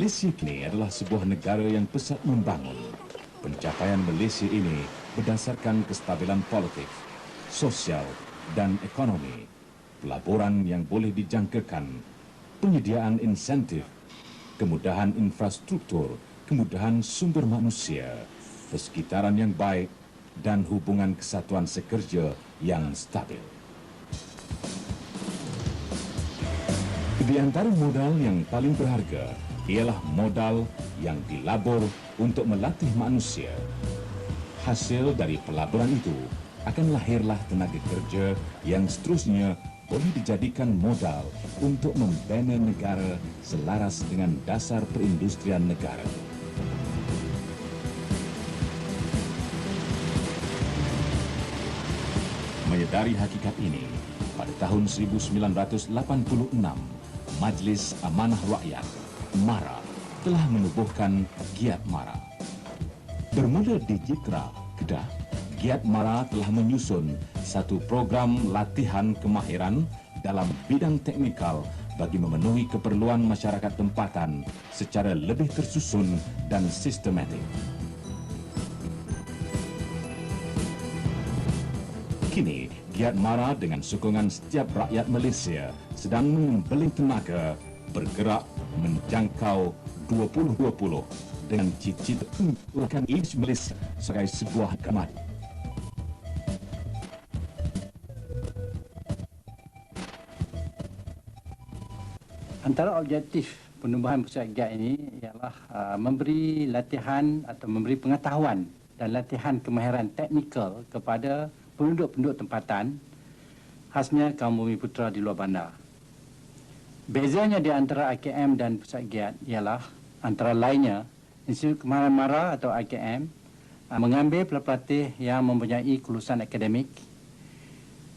Malaysia kini adalah sebuah negara yang pesat membangun. Pencapaian Malaysia ini berdasarkan kestabilan politik, sosial dan ekonomi, pelaburan yang boleh dijangkakan, penyediaan insentif, kemudahan infrastruktur, kemudahan sumber manusia, persekitaran yang baik, dan hubungan kesatuan sekerja yang stabil. Di antara modal yang paling berharga ialah modal yang dilabur untuk melatih manusia. Hasil dari pelaburan itu akan lahirlah tenaga kerja yang seterusnya boleh dijadikan modal untuk membina negara selaras dengan dasar perindustrian negara. Menyedari hakikat ini, pada tahun 1986, Majlis Amanah Rakyat, MARA, telah menubuhkan Giat MARA. Bermula di Jitra, Kedah, Giat MARA telah menyusun satu program latihan kemahiran dalam bidang teknikal bagi memenuhi keperluan masyarakat tempatan secara lebih tersusun dan sistematik. Kini, Giat MARA dengan sokongan setiap rakyat Malaysia sedang membeling tenaga bergerak menjangkau 2020 dengan cita-cita menggunakan imej Malaysia sebagai sebuah kemat. Antara objektif penubuhan pusat Giat ini ialah memberi latihan atau memberi pengetahuan dan latihan kemahiran teknikal kepada penduduk-penduduk tempatan, khasnya kaum Bumiputera di luar bandar. Bezanya di antara IKM dan Pusat Giat ialah antara lainnya Institut Kemahiran MARA atau IKM mengambil pelatih yang mempunyai kelulusan akademik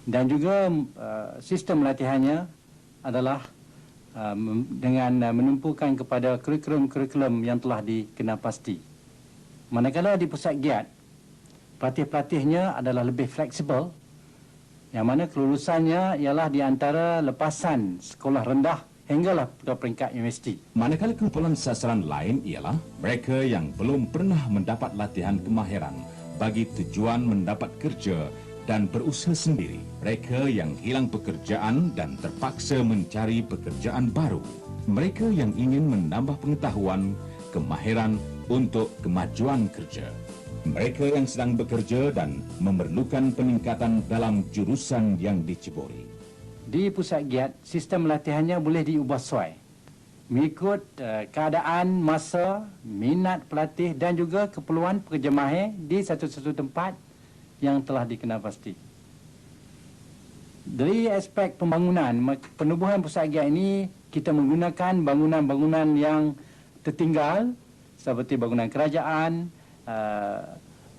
dan juga sistem latihannya adalah dengan menumpukan kepada kurikulum-kurikulum yang telah dikenal pasti. Manakala di Pusat Giat, pelatih-pelatihnya adalah lebih fleksibel, yang mana kelulusannya ialah di antara lepasan sekolah rendah hinggalah ke peringkat universiti. Manakala kumpulan sasaran lain ialah mereka yang belum pernah mendapat latihan kemahiran bagi tujuan mendapat kerja dan berusaha sendiri. Mereka yang hilang pekerjaan dan terpaksa mencari pekerjaan baru. Mereka yang ingin menambah pengetahuan, kemahiran untuk kemajuan kerja. Mereka yang sedang bekerja dan memerlukan peningkatan dalam jurusan yang diceburi. Di Pusat Giat, sistem latihannya boleh diubah sesuai mengikut keadaan, masa, minat pelatih dan juga keperluan pekerja mahir di satu-satu tempat yang telah dikenal pasti. Dari aspek pembangunan, penubuhan Pusat Giat ini kita menggunakan bangunan-bangunan yang tertinggal seperti bangunan kerajaan,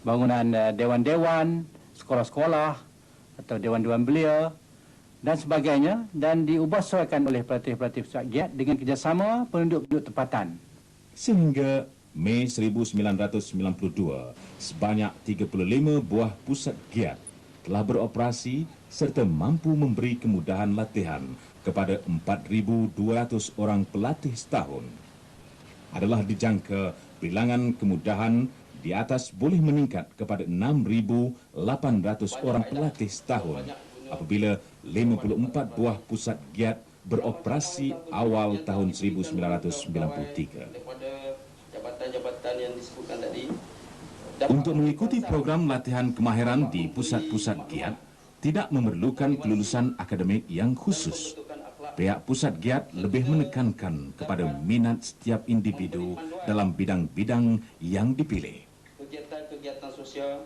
bangunan dewan-dewan, sekolah-sekolah atau dewan-dewan belia dan sebagainya, dan diubah sesuaikan oleh pelatih-pelatih Pusat Giat dengan kerjasama penduduk-penduduk tempatan. Sehingga Mei 1992, sebanyak 35 buah pusat Giat telah beroperasi serta mampu memberi kemudahan latihan kepada 4,200 orang pelatih setahun. Adalah dijangka bilangan kemudahan di atas boleh meningkat kepada 6,800 orang pelatih setahun apabila 54 buah pusat Giat beroperasi awal tahun 1993. Jabatan-jabatan yang disebutkan tadi. Untuk mengikuti program latihan kemahiran di pusat-pusat Giat tidak memerlukan kelulusan akademik yang khusus. Pihak Pusat Giat lebih menekankan kepada minat setiap individu dalam bidang-bidang yang dipilih. Kegiatan-kegiatan sosial,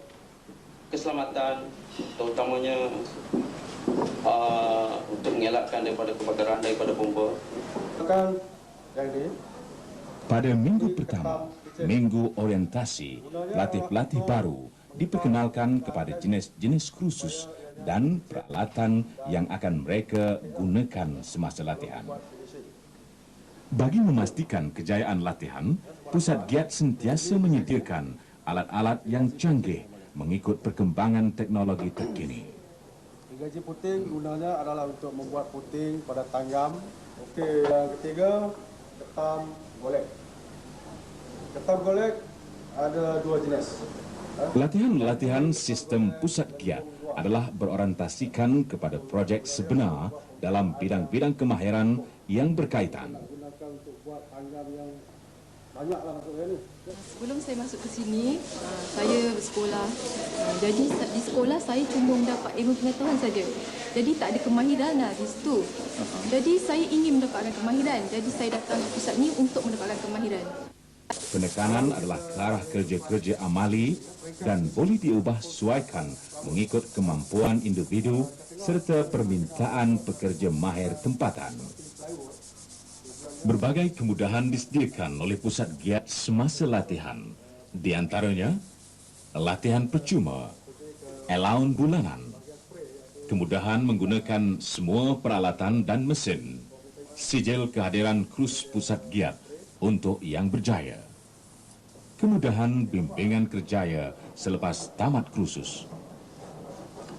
keselamatan, terutamanya untuk mengelakkan daripada kebakaran daripada bomba. Pada minggu pertama, minggu orientasi, pelatih-pelatih baru diperkenalkan kepada jenis-jenis kursus dan peralatan yang akan mereka gunakan semasa latihan. Bagi memastikan kejayaan latihan, Pusat Giat sentiasa menyediakan alat-alat yang canggih mengikut perkembangan teknologi terkini. Gaji puting gunanya adalah untuk membuat puting pada tanggam. Okey, yang ketiga, ketam golek. Ketam golek ada 2 jenis. Latihan-latihan sistem pusat giat adalah berorientasikan kepada projek sebenar dalam bidang-bidang kemahiran yang berkaitan. Gunakan untuk buat tanggal yang banyaklah maksudnya ni. Sebelum saya masuk ke sini, saya bersekolah. Jadi di sekolah saya cuma mendapat ilmu pengetahuan saja. Jadi tak ada kemahiran lah di situ. Jadi saya ingin mendapatkan kemahiran. Jadi saya datang ke pusat ni untuk mendapatkan kemahiran. Penekanan adalah ke arah kerja-kerja amali dan boleh diubah sesuaikan mengikut kemampuan individu serta permintaan pekerja mahir tempatan. Berbagai kemudahan disediakan oleh pusat giat semasa latihan. Di antaranya, latihan percuma, allowance bulanan, kemudahan menggunakan semua peralatan dan mesin, sijil kehadiran krus pusat giat untuk yang berjaya, kemudahan bimbingan kerjaya selepas tamat kursus,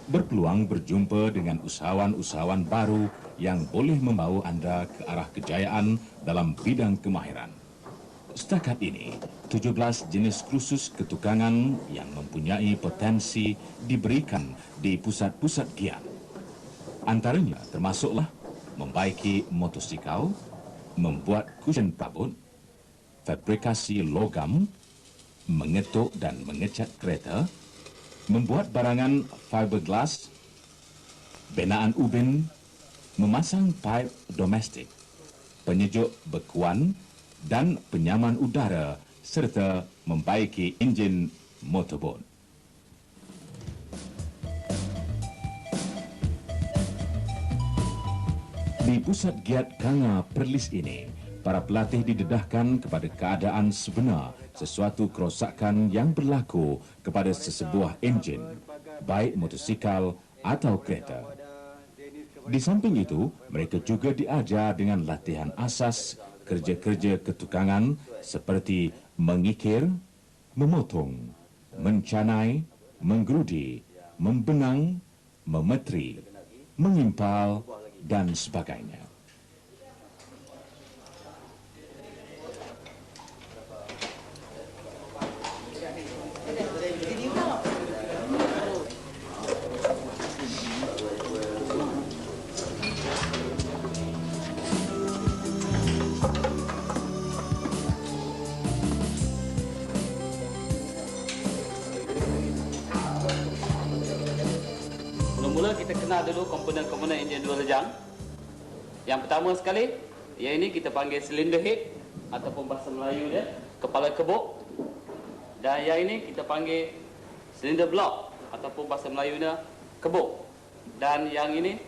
berpeluang berjumpa dengan usahawan-usahawan baru yang boleh membawa anda ke arah kejayaan dalam bidang kemahiran. Setakat ini, 17 jenis kursus ketukangan yang mempunyai potensi diberikan di pusat-pusat giat. Antaranya termasuklah membaiki motosikal, membuat kusien prabut, fabrikasi logam, mengetuk dan mengecat kereta, membuat barangan fiberglass, benaan ubin, memasang paip domestik, penyejuk bekuan dan penyaman udara serta membaiki enjin motorbot. Di pusat giat Kanga Perlis ini, para pelatih didedahkan kepada keadaan sebenar sesuatu kerosakan yang berlaku kepada sesebuah enjin, baik motosikal atau kereta. Di samping itu, mereka juga diajar dengan latihan asas kerja-kerja ketukangan seperti mengikir, memotong, mencanai, menggerudi, membenang, memetri, mengimpal dan sebagainya. Mula-mula kita kenal dulu komponen-komponen enjin dua lejang. Yang pertama sekali, yang ini kita panggil cylinder head ataupun bahasa Melayu dia kepala kebok. Dan yang ini kita panggil cylinder block ataupun bahasa Melayu dia kebok. Dan yang ini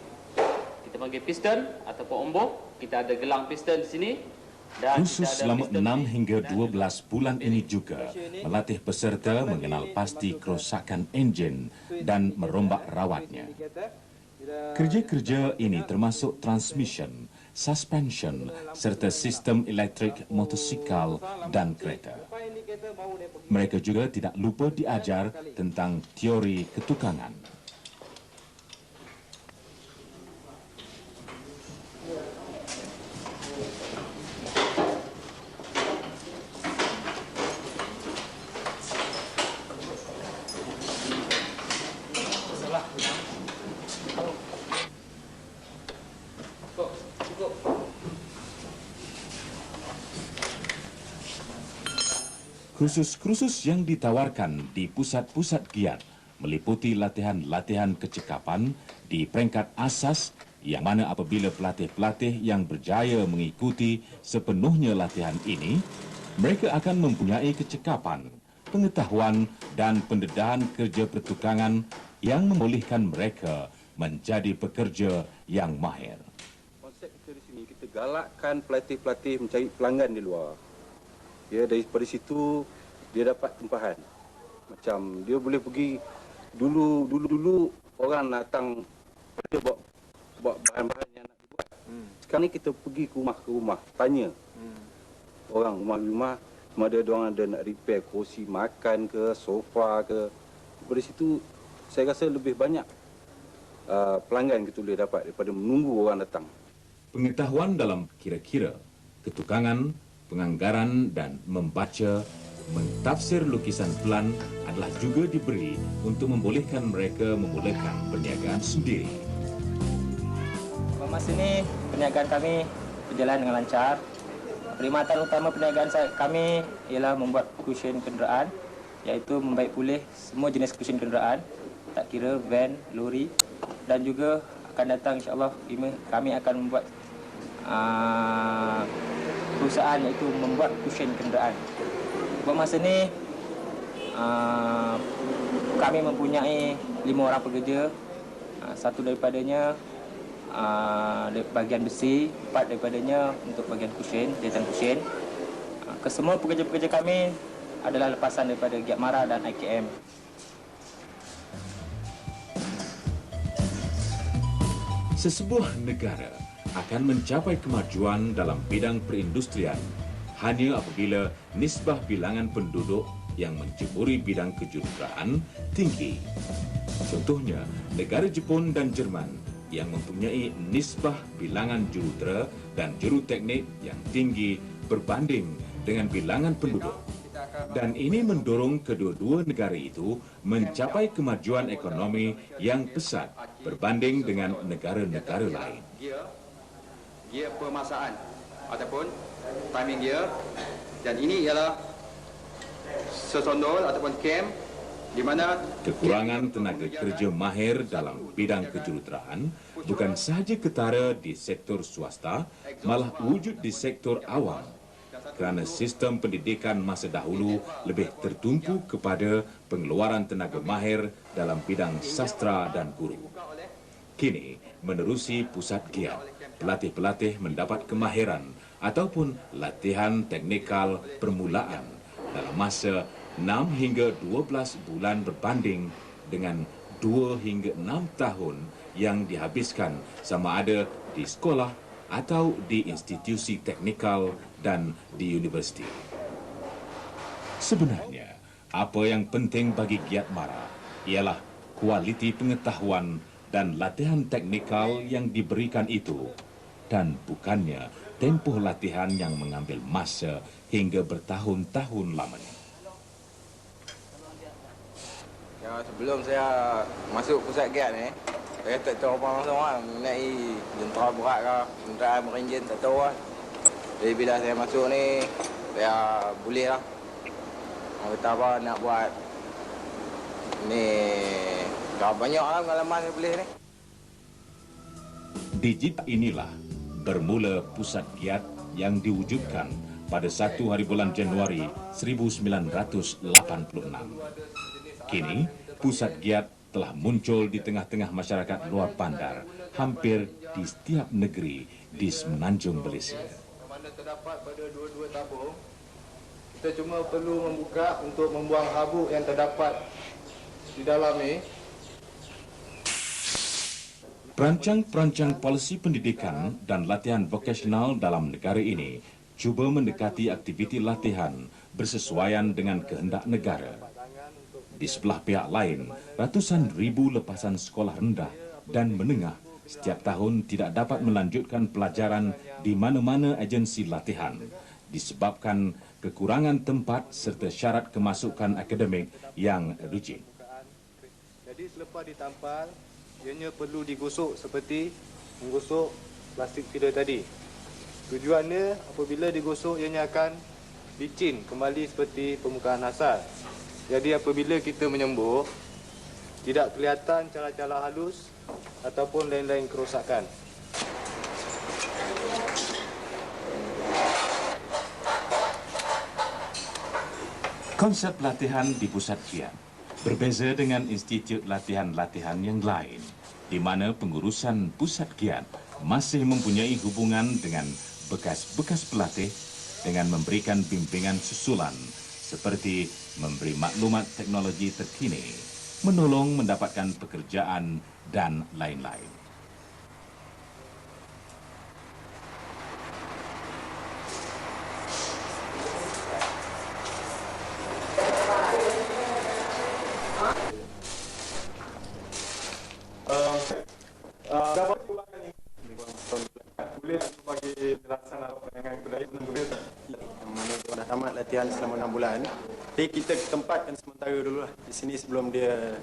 kita panggil piston ataupun ombak. Kita ada gelang piston di sini. Dan Kursus selama 6 hingga 12 bulan ini juga melatih peserta mengenal pasti kerosakan enjin dan merombak rawatnya. Kerja-kerja ini termasuk transmission, suspension serta sistem elektrik motosikal dan kereta. Mereka juga tidak lupa diajar tentang teori ketukangan. Kursus-kursus yang ditawarkan di pusat-pusat giat meliputi latihan-latihan kecekapan di peringkat asas yang mana apabila pelatih-pelatih yang berjaya mengikuti sepenuhnya latihan ini, mereka akan mempunyai kecekapan, pengetahuan dan pendedahan kerja pertukangan yang membolehkan mereka menjadi pekerja yang mahir. Konsep kita di sini, kita galakkan pelatih-pelatih mencari pelanggan di luar. Ya, daripada situ dia dapat tempahan. Macam dia boleh pergi dulu orang datang pada buat bahan-bahan yang nak dibuat. Sekarang ni kita pergi ke rumah, tanya. Orang rumah sama ada orang ada nak repair kerusi makan ke, sofa ke. Daripada situ saya rasa lebih banyak pelanggan kita boleh dapat daripada menunggu orang datang. Pengetahuan dalam kira-kira, ketukangan, penganggaran dan membaca mentafsir lukisan pelan adalah juga diberi untuk membolehkan mereka memulakan perniagaan sendiri. Masa ini perniagaan kami berjalan dengan lancar. Perkhidmatan utama perniagaan kami ialah membuat cushion kenderaan, iaitu membaik pulih semua jenis cushion kenderaan, tak kira van, lori, dan juga akan datang insya-Allah kami akan membuat perusahaan iaitu membuat cushion kenderaan. Buat masa ini kami mempunyai 5 orang pekerja, satu daripadanya bahagian besi, 4 daripadanya untuk bahagian cushion, jahitan cushion. Kesemua pekerja-pekerja kami adalah lepasan daripada Giat Mara dan IKM. Sesebuah negara akan mencapai kemajuan dalam bidang perindustrian hanya apabila nisbah bilangan penduduk yang menceburi bidang kejuruteraan tinggi. Contohnya, negara Jepun dan Jerman yang mempunyai nisbah bilangan jurutera dan juruteknik yang tinggi berbanding dengan bilangan penduduk. Dan ini mendorong kedua-dua negara itu mencapai kemajuan ekonomi yang pesat berbanding dengan negara-negara lain. Gear pemasangan ataupun timing gear, dan ini ialah sesondol ataupun cam di mana kekurangan tenaga kerja mahir dalam bidang kejuruteraan bukan sahaja ketara di sektor swasta, malah wujud di sektor awam, kerana sistem pendidikan masa dahulu lebih tertumpu kepada pengeluaran tenaga mahir dalam bidang sastra dan guru. Kini, menerusi pusat giat, pelatih-pelatih mendapat kemahiran ataupun latihan teknikal permulaan dalam masa 6 hingga 12 bulan berbanding dengan 2 hingga 6 tahun yang dihabiskan sama ada di sekolah atau di institusi teknikal dan di universiti. Sebenarnya, apa yang penting bagi Giat Mara ialah kualiti pengetahuan dan latihan teknikal yang diberikan itu, dan bukannya tempoh latihan yang mengambil masa hingga bertahun-tahun lamanya. Ya, sebelum saya masuk pusat giat ni, saya tak tahu apa semua mengenai jentera berat ke, jentera berenjin tak tahu lah. Jadi bila saya masuk ni, saya boleh lah. Orang kata apa nak buat ni, dah banyak lah pengalaman saya boleh ni. Digit inilah bermula pusat giat yang diwujudkan pada 1 hari bulan Januari 1986. Kini, pusat giat telah muncul di tengah-tengah masyarakat luar bandar, hampir di setiap negeri di Semenanjung Malaysia. Mana terdapat pada dua-dua tabung, kita cuma perlu membuka untuk membuang habuk yang terdapat di dalam ni. Perancang-perancang polisi pendidikan dan latihan vokasional dalam negara ini cuba mendekati aktiviti latihan bersesuaian dengan kehendak negara. Di sebelah pihak lain, ratusan ribu lepasan sekolah rendah dan menengah setiap tahun tidak dapat melanjutkan pelajaran di mana-mana agensi latihan disebabkan kekurangan tempat serta syarat kemasukan akademik yang rigid. Jadi selepas ditampal, ianya perlu digosok seperti menggosok plastik feeder tadi. Tujuannya apabila digosok ianya akan licin kembali seperti permukaan asal. Jadi apabila kita menyembuh, tidak kelihatan celah-celah halus ataupun lain-lain kerosakan. Konsep latihan di pusat giat berbeza dengan institut latihan-latihan yang lain, di mana pengurusan pusat giat masih mempunyai hubungan dengan bekas-bekas pelatih dengan memberikan bimbingan susulan seperti memberi maklumat teknologi terkini, menolong mendapatkan pekerjaan dan lain-lain. Dapat ulangan ini boleh bagi pelaksana penanganan budaya yang mana dah tamat latihan selama 6 bulan. Tapi kita tempatkan sementara dulu lah di sini sebelum dia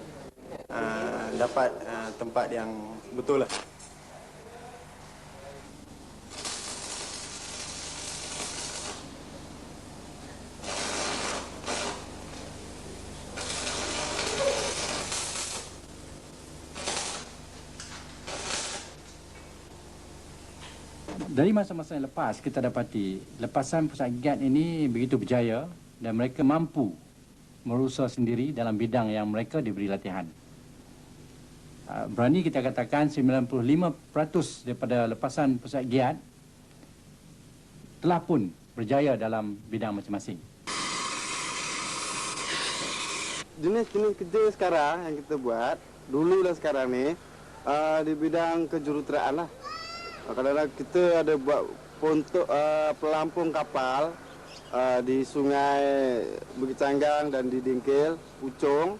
dapat tempat yang betul lah. Dari masa-masa yang lepas, kita dapati lepasan pusat giat ini begitu berjaya dan mereka mampu berusaha sendiri dalam bidang yang mereka diberi latihan. Berani kita katakan 95% daripada lepasan pusat giat telah pun berjaya dalam bidang masing-masing. Jenis-jenis kerja sekarang yang kita buat, dulu dan sekarang ni, di bidang kejuruteraan lah. Kadang-kadang kita ada buat untuk pelampung kapal di sungai Bukit Canggang dan di Dingkil, Puchong.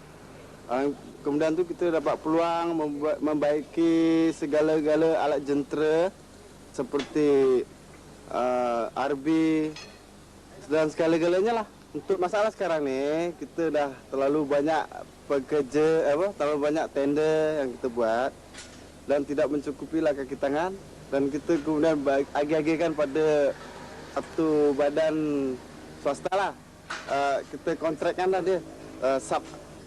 Kemudian tu kita dapat peluang membaiki segala-gala alat jentera seperti RB dan segala-galanya lah. Untuk masalah sekarang ni, kita dah terlalu banyak terlalu banyak tender yang kita buat dan tidak mencukupilah kaki tangan. Dan kita kemudian agi-agikan pada satu badan swasta lah. Kita kontrakkan lah dia.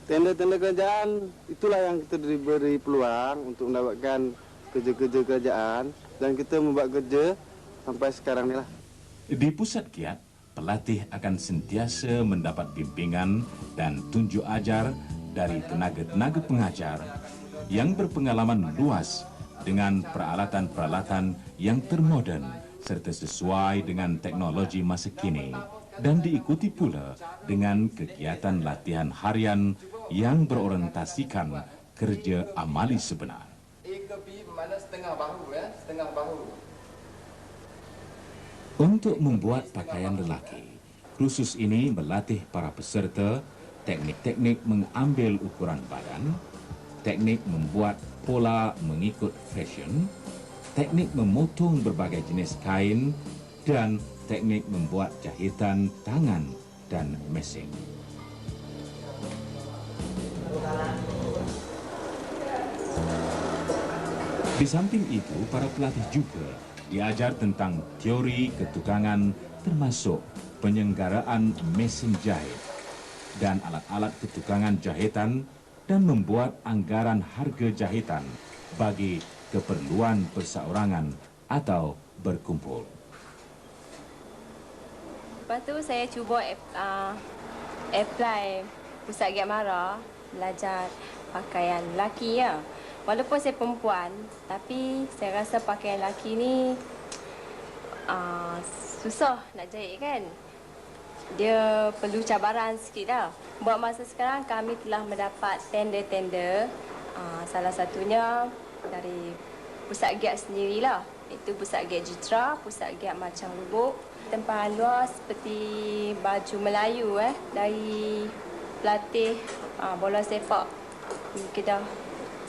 Tender-tender kerajaan, itulah yang kita diberi peluang untuk mendapatkan kerja-kerja kerajaan. Dan kita membuat kerja sampai sekarang ni lah. Di pusat giat, pelatih akan sentiasa mendapat bimbingan dan tunjuk ajar dari tenaga-tenaga pengajar yang berpengalaman luas dengan peralatan-peralatan yang termoden serta sesuai dengan teknologi masa kini dan diikuti pula dengan kegiatan latihan harian yang berorientasikan kerja amali sebenar. A ke B bermakna setengah bahu setengah bahu. Untuk membuat pakaian lelaki, kursus ini melatih para peserta teknik-teknik mengambil ukuran badan, teknik membuat pola mengikut fashion, teknik memotong berbagai jenis kain, dan teknik membuat jahitan tangan dan mesin. Di samping itu, para pelatih juga diajar tentang teori ketukangan termasuk penyelenggaraan mesin jahit dan alat-alat ketukangan jahitan dan membuat anggaran harga jahitan bagi keperluan perseorangan atau berkumpul. Lepas tu saya cuba apply pusat giat Mara, belajar pakaian lelaki ya. Walaupun saya perempuan, tapi saya rasa pakaian lelaki ni susah nak jahit kan. Dia perlu cabaran sikit dah. Buat masa sekarang kami telah mendapat tender-tender. Salah satunya dari pusat giat sendirilah. Itu pusat giat Jitra, pusat giat Macang Lubuk. Tempahan luar seperti baju Melayu dari pelatih bola sepak di Kedah.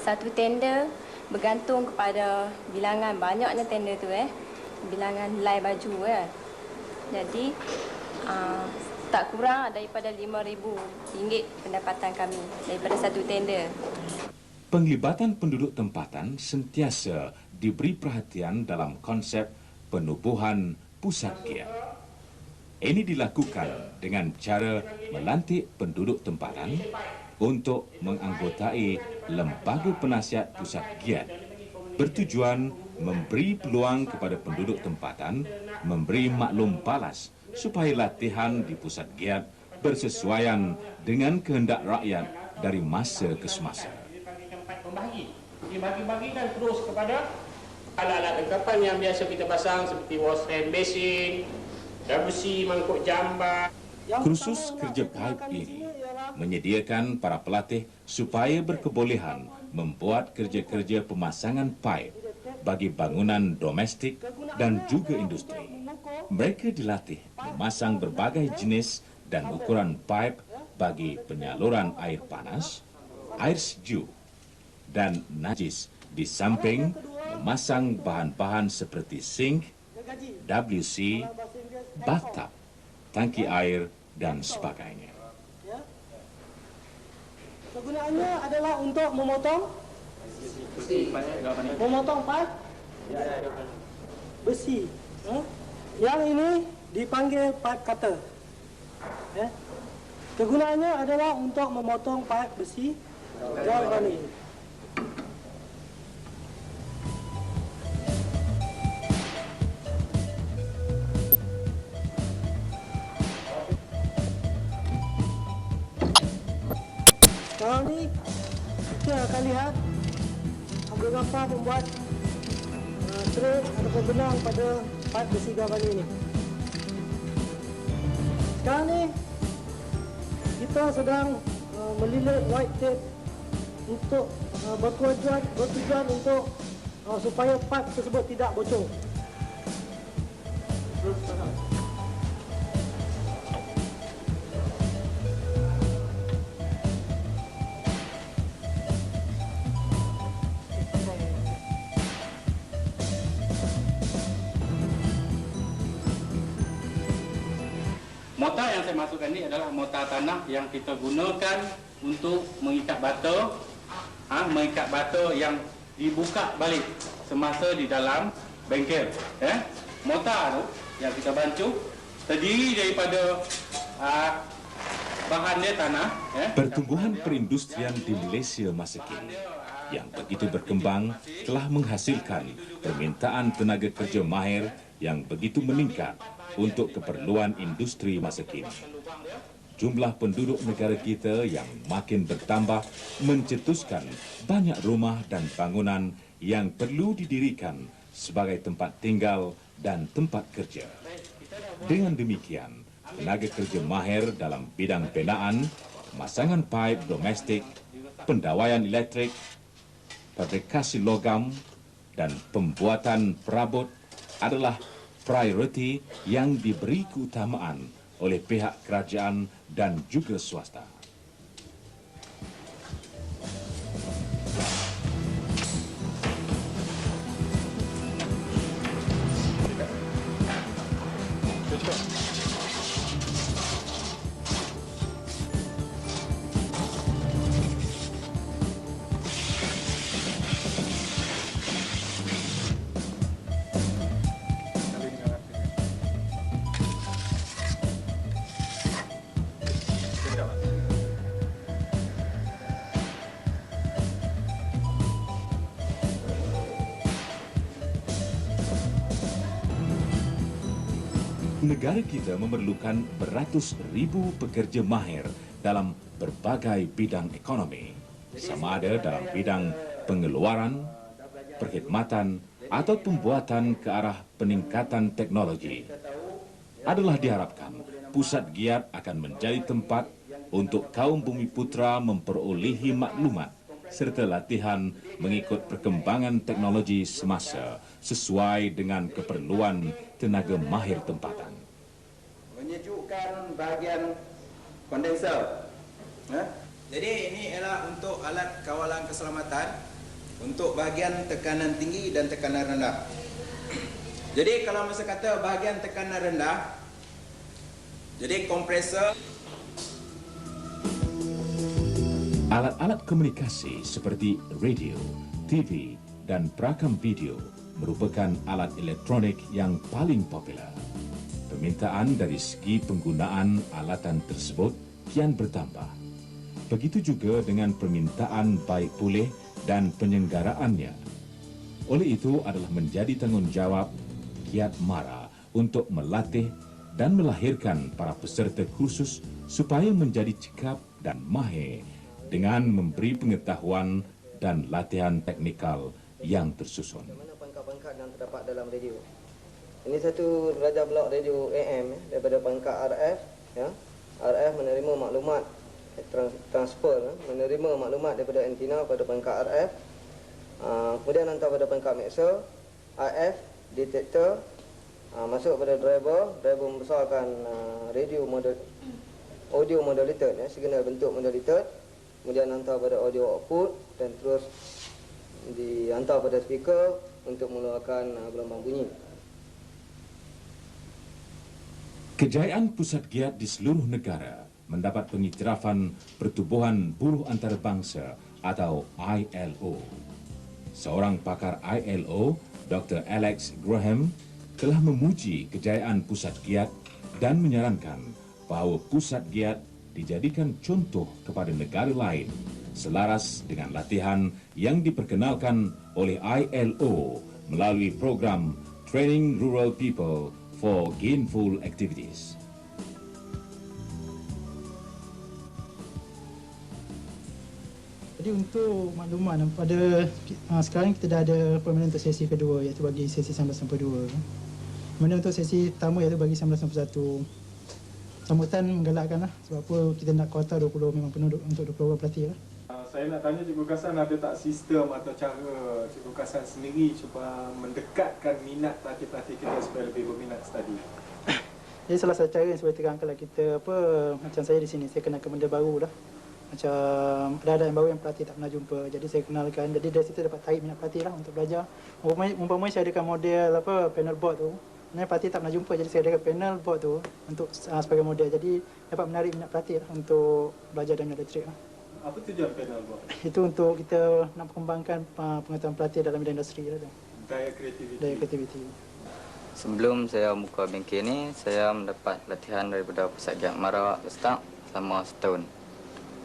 Satu tender bergantung kepada bilangan, banyaknya tender tu bilangan helai baju Jadi tak kurang daripada RM5,000 pendapatan kami daripada satu tender. Penglibatan penduduk tempatan sentiasa diberi perhatian dalam konsep penubuhan pusat giat. Ini dilakukan dengan cara melantik penduduk tempatan untuk menganggotai lembaga penasihat pusat giat bertujuan memberi peluang kepada penduduk tempatan memberi maklum balas supaya latihan di pusat giat bersesuaian dengan kehendak rakyat dari masa ke semasa. Dibagi-bagikan terus kepada alat-alat lengkapan yang biasa kita pasang seperti wash hand basin, WC, mangkuk jambar. Kursus kerja paip ini menyediakan para pelatih supaya berkebolehan membuat kerja-kerja pemasangan paip bagi bangunan domestik dan juga industri. Mereka dilatih memasang berbagai jenis dan ukuran paip bagi penyaluran air panas, air sejuk dan najis di samping memasang bahan-bahan seperti sink, WC, bathtub, tangki air dan sebagainya. Kegunaannya adalah untuk memotong pipe besi. Yang ini dipanggil pipe cutter. Kegunaannya adalah untuk memotong pipe besi galvanik. Sekarang ni kita akan lihat beberapa membuat thread ataupun benang pada pipe besi galvanik ini. Sekarang ni kita sedang melilit white tape untuk bertujuan untuk supaya pipe tersebut tidak bocor. Mortar yang saya masukkan ini adalah mortar tanah yang kita gunakan untuk mengikat bata, mengikat bata yang dibuka balik semasa di dalam bengkel. Mortar tu yang kita bancuh terdiri daripada bahan dia tanah. Pertumbuhan perindustrian di Malaysia masa kini yang begitu berkembang telah menghasilkan permintaan tenaga kerja mahir yang begitu meningkat untuk keperluan industri masa kini. Jumlah penduduk negara kita yang makin bertambah mencetuskan banyak rumah dan bangunan yang perlu didirikan sebagai tempat tinggal dan tempat kerja. Dengan demikian, tenaga kerja mahir dalam bidang benaan, pemasangan paip domestik, pendawaian elektrik, fabrikasi logam dan pembuatan perabot adalah prioriti yang diberi keutamaan oleh pihak kerajaan dan juga swasta. Negara kita memerlukan beratus ribu pekerja mahir dalam berbagai bidang ekonomi, sama ada dalam bidang pengeluaran, perkhidmatan atau pembuatan ke arah peningkatan teknologi. Adalah diharapkan pusat giat akan menjadi tempat untuk kaum bumi putra memperolehi maklumat serta latihan mengikut perkembangan teknologi semasa sesuai dengan keperluan tenaga mahir tempatan. Menyejukkan bahagian kondenser. Jadi ini ialah untuk alat kawalan keselamatan untuk bahagian tekanan tinggi dan tekanan rendah. Jadi kalau masa kata bahagian tekanan rendah, jadi kompresor. Alat-alat komunikasi seperti radio, TV dan perakam video merupakan alat elektronik yang paling popular. Permintaan dari segi penggunaan alatan tersebut kian bertambah. Begitu juga dengan permintaan baik pulih dan penyenggaraannya. Oleh itu adalah menjadi tanggungjawab Kiat Mara untuk melatih dan melahirkan para peserta kursus supaya menjadi cekap dan mahir dengan memberi pengetahuan dan latihan teknikal yang tersusun. Mana pangkat-pangkat yang terdapat dalam radio? Ini satu darjah blok radio AM daripada pangkat RF. RF menerima maklumat transfer, menerima maklumat daripada antina pada pangkat RF. Kemudian hantar pada pangkat mixer, IF, detektor, masuk pada driver membesarkan radio audio modulator, signal bentuk modulator. Kemudian hantar pada audio output dan terus dihantar pada speaker untuk mengeluarkan gelombang bunyi. Kejayaan pusat giat di seluruh negara mendapat pengiktirafan Pertubuhan Buruh Antarabangsa atau ILO. Seorang pakar ILO, Dr. Alex Graham, telah memuji kejayaan Pusat Giat dan menyarankan bahawa Pusat Giat dijadikan contoh kepada negara lain selaras dengan latihan yang diperkenalkan oleh ILO melalui program Training Rural People for Gainful Activities. Jadi untuk makluman, pada sekarang kita dah ada permanent untuk sesi kedua, iaitu bagi sesi 1992. Mana untuk sesi pertama iaitu bagi 1991. Sambutan menggalakkan lah, sebab apa kita nak kuota 20 memang penuh untuk 20 orang pelatih lah. Saya nak tanya Cikgu Kasan, ada tak sistem atau cara Cikgu Kasan sendiri cuba mendekatkan minat pelatih-pelatih kita supaya lebih berminat study? Jadi salah satu cara yang saya terangkanlah kita macam saya di sini, saya kenalkan benda baru lah. Macam ada yang baru yang pelatih tak pernah jumpa. Jadi saya kenalkan, jadi dari situ dapat tarik minat pelatih lah untuk belajar. Umpamanya saya adakan model panel board tu. Sebenarnya pelatih tak pernah jumpa, jadi saya adakan panel board tu untuk sebagai model. Jadi dapat menarik minat pelatih lah untuk belajar dalam elektrik lah. Apa tujuan panel board? Itu untuk kita nak kembangkan pengetahuan pelatih dalam bidang industri lah. Daya kreativiti. Daya kreativiti. Sebelum saya buka bengkel ni, saya mendapat latihan daripada Pusat Giat Mara Lestak selama setahun.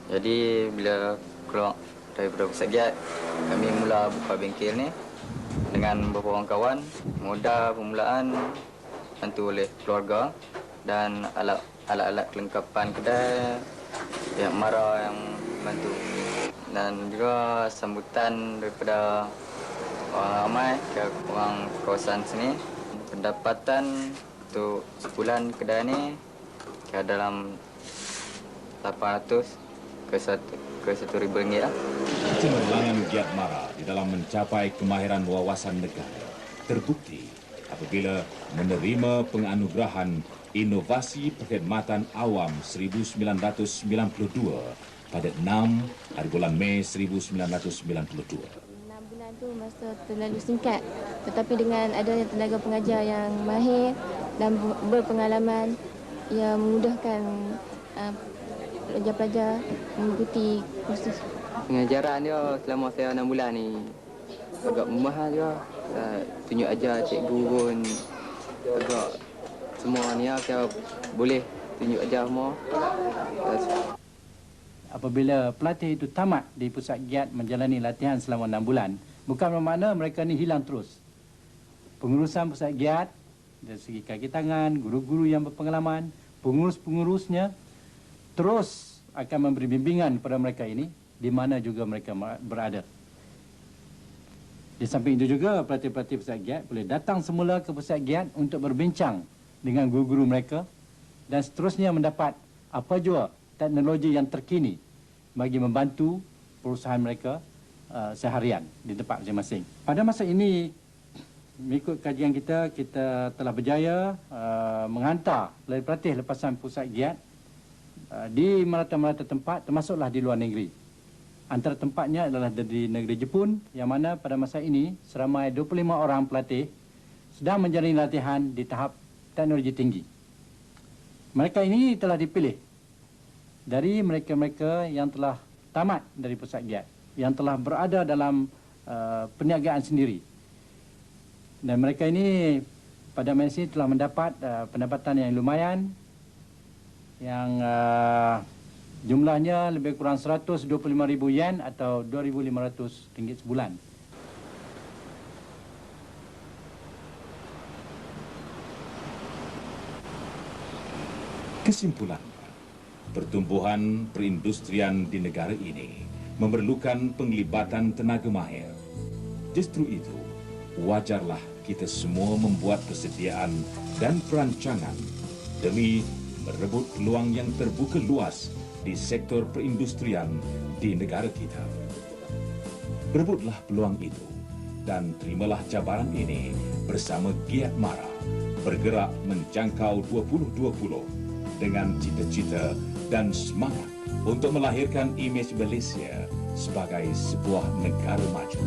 Jadi bila keluar daripada Pusat Giat, kami mula buka bengkel ni dengan beberapa orang kawan. Modal permulaan bantu oleh keluarga dan alat-alat kelengkapan kedai yang Mara yang bantu. Dan juga sambutan daripada orang ramai ke orang kawasan sini. Pendapatan untuk sebulan kedai ni dalam 800 ke RM1,000 lah. Cemerlangan Giat Mara di dalam mencapai kemahiran wawasan negara terbukti apabila menerima penganugerahan Inovasi Perkhidmatan Awam 1992 pada 6 hari bulan Mei 1992. 6 bulan tu masa terlalu singkat, tetapi dengan adanya tenaga pengajar yang mahir dan berpengalaman yang memudahkan pelajar-pelajar mengikuti kursus. Pengajaran dia selama saya 6 bulan ni agak mahal juga. Tunjuk ajar cikgu pun agak semua ni saya boleh tunjuk ajar semua. Apabila pelatih itu tamat di Pusat Giat menjalani latihan selama 6 bulan, bukan bermakna mereka ni hilang terus. Pengurusan Pusat Giat dari segi kaki tangan, guru-guru yang berpengalaman, pengurus-pengurusnya terus akan memberi bimbingan kepada mereka ini di mana juga mereka berada. Di samping itu juga pelatih-pelatih Pusat Giat boleh datang semula ke Pusat Giat untuk berbincang dengan guru-guru mereka dan seterusnya mendapat apa jua teknologi yang terkini bagi membantu perusahaan mereka seharian di tempat masing-masing. Pada masa ini, mengikut kajian kita telah berjaya menghantar pelatih lepasan Pusat Giat di merata-merata tempat, termasuklah di luar negeri. Antara tempatnya adalah di negeri Jepun, yang mana pada masa ini seramai 25 orang pelatih sedang menjalani latihan di tahap teknologi tinggi. Mereka ini telah dipilih dari mereka-mereka yang telah tamat dari Pusat Giat, yang telah berada dalam perniagaan sendiri. Dan mereka ini pada masa ini telah mendapat pendapatan yang lumayan, yang jumlahnya lebih kurang 125,000 yen atau 2,500 ringgit sebulan. Kesimpulan, pertumbuhan perindustrian di negara ini memerlukan penglibatan tenaga mahir. Justru itu, wajarlah kita semua membuat persediaan dan perancangan demi merebut peluang yang terbuka luas di sektor perindustrian di negara kita. Berebutlah peluang itu dan terimalah cabaran ini bersama Giat Mara bergerak menjangkau 2020 dengan cita-cita dan semangat untuk melahirkan imej Malaysia sebagai sebuah negara maju.